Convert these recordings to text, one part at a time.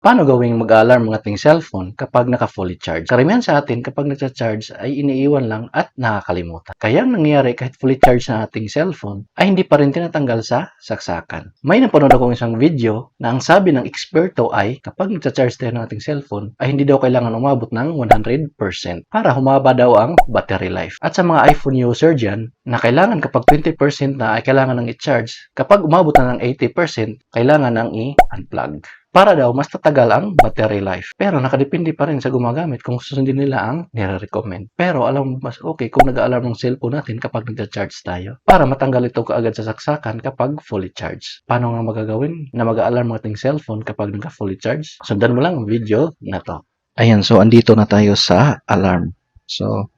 Paano gawing mag-alarm ang ating cellphone kapag naka-fully charge? Karamihan sa atin kapag nagcha-charge ay iniiwan lang at nakakalimutan. Kaya ang nangyayari kahit fully charge na ating cellphone ay hindi pa rin tinatanggal sa saksakan. May napanood akong isang video na ang sabi ng eksperto ay kapag nagcha-charge tayo ng ating cellphone ay hindi daw kailangan umabot ng 100% para humaba daw ang battery life. At sa mga iPhone user dyan na kailangan kapag 20% na ay kailangan ng i-charge, kapag umabot na ng 80%, kailangan ng i-unplug para daw mas tatagal ang battery life. Pero nakadepende pa rin sa gumagamit kung susundin nila ang nire-recommend. Pero alam mo mas okay kung nag-alarm ng cellphone natin kapag nagcha-charge tayo para matanggal ito kaagad sa saksakan kapag fully charged. Paano nga magagawin na mag-alarm ang ating cellphone kapag naka-fully charged? Sundan mo lang ang video na to. Ayan, so andito na tayo sa alarm. So,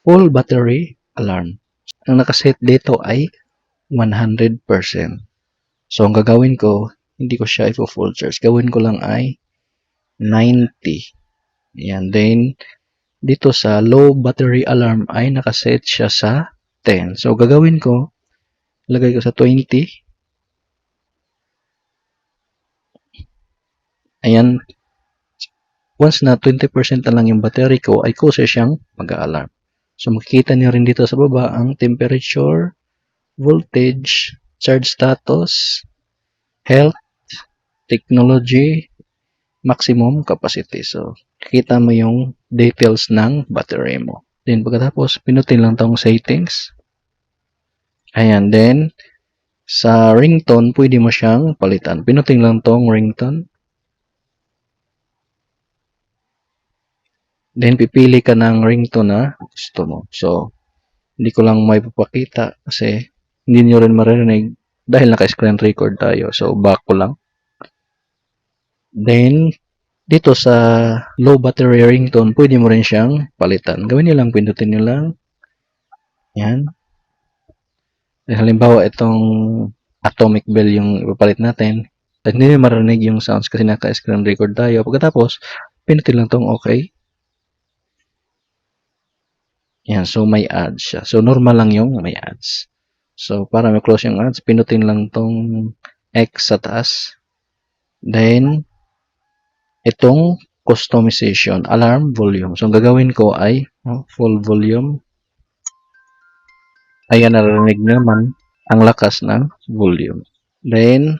full battery alarm. Ang nakaset dito ay 100%. So, ang gagawin ko, hindi ko siya i-full charge. Gawin ko lang ay 90. Ayan. Then, dito sa low battery alarm ay nakaset siya sa 10. So, gagawin ko, lagay ko sa 20. Ayan. Once na 20% na lang yung battery ko, ay kusa siyang mag-alarm. So, makikita niyo rin dito sa baba ang temperature, voltage, charge status, health, technology, maximum capacity. So, kita mo yung details ng battery mo. Then, pagkatapos, pinutin lang tong settings. Ayan, then, sa ringtone, pwede mo siyang palitan. Pinutin lang tong ringtone. Then, pipili ka ng ringtone na gusto mo. So, hindi ko lang may papakita kasi hindi nyo rin maririnig dahil naka-screen record tayo. So, back ko lang. Then, dito sa low battery ringtone, pwede mo rin siyang palitan. Gawin nyo lang, pindutin nyo lang. Yan. Halimbawa, itong atomic bell yung ipapalit natin. At hindi nyo marinig yung sounds kasi naka-screen record tayo. Pagkatapos, pinutin lang tong okay. Yan, so may ads siya. So, normal lang yung may ads. So, para ma-close yung ads, pinutin lang tong X sa taas. Then, itong customization, alarm volume. So, ang gagawin ko ay full volume. Ayan, narinig naman ang lakas ng volume. Then,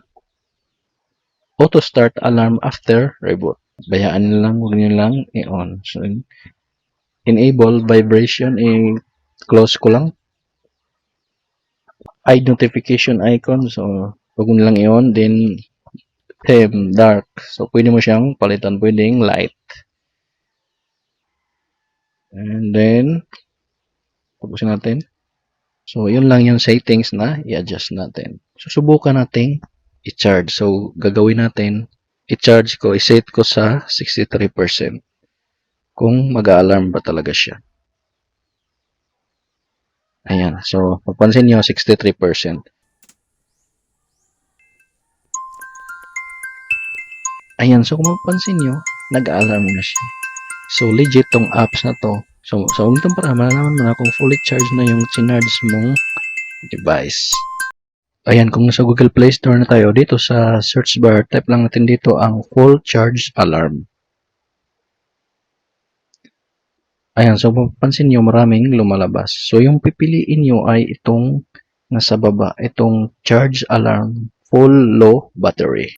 auto start alarm after reboot. Bayaan nyo lang, huwag nyo lang i-on. So, enable vibration, i-close ko lang. Hide notification icon. So, huwag mo lang i-on. Then, dark. So, pwede mo siyang palitan. Pwedeng light. And then, tapusin natin. So, yun lang yung settings na i-adjust natin. So, subukan natin i-charge. So, gagawin natin, i-charge ko, i-set ko sa 63%. Kung mag-alarm ba talaga siya. Ayan. So, mapansin nyo, 63%. Ayan. So, kung mapansin nyo, nag-alarm na siya. So, legit tong apps na to. So, sa umitong para, malalaman mo na kung fully charged na yung sinarge mong device. Ayan, kung nasa Google Play Store na tayo, dito sa search bar, type lang natin dito ang full charge alarm. Ayan, so mapapansin nyo maraming lumalabas. So, yung pipiliin nyo ay itong nasa baba, itong charge alarm full low battery.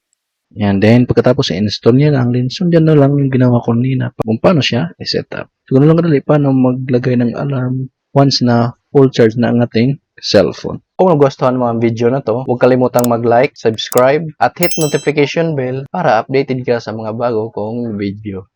Ayan, then pagkatapos i-install nyo lang, then sundan na lang yung ginawa ko nina kung paano siya i-set up. So, ganun lang kadali, paano maglagay ng alarm once na full charge na ang ating cellphone. Kung nagustuhan mo ang video na to, huwag kalimutang mag-like, subscribe, at hit notification bell para updated ka sa mga bago kong video.